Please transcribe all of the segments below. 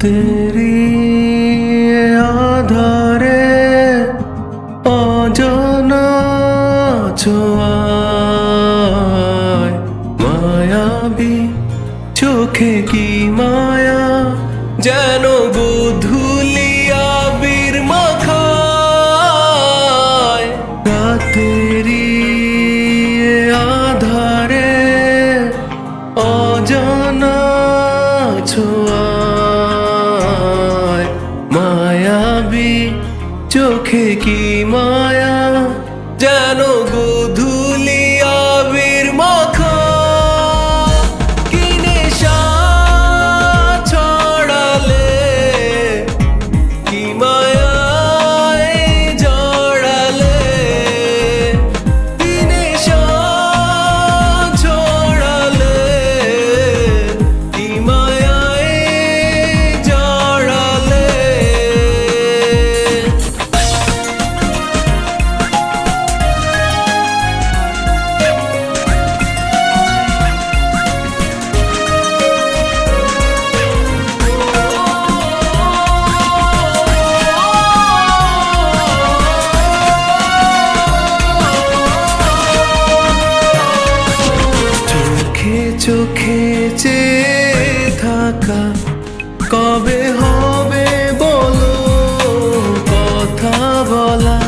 রাতেরি আধারে অজানা ছোঁয়ায় মায়াবী চোখে কি মায়া যেন গোধূলি আবির মাখায় রাতেরি আধারে অজানা ছোঁয়ায় মায়াবী চোখে কি মায়া যেন গোধূলি আবির মাখা কি নেশা ছড়ালে কি মায়ায় জড়ালে কি নেশা ছড়ালে কি মায়ায় জড়ালে চোখে চেয়ে থাকা কবে হবে বলো কথা বলা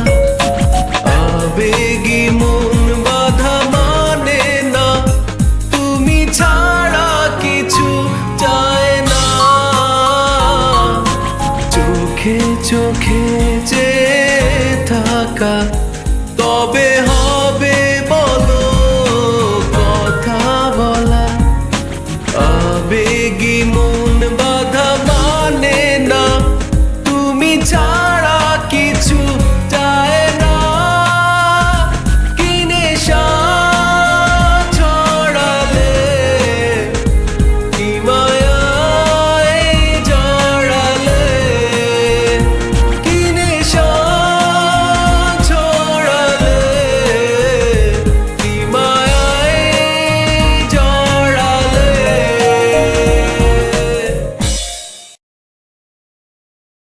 আবেগী মন বাধা মানে না তুমি ছাড়া কিছু চায় না চোখে চোখে চেয়ে থাকা তবে হবে বলো কথা বলা আবেগী মন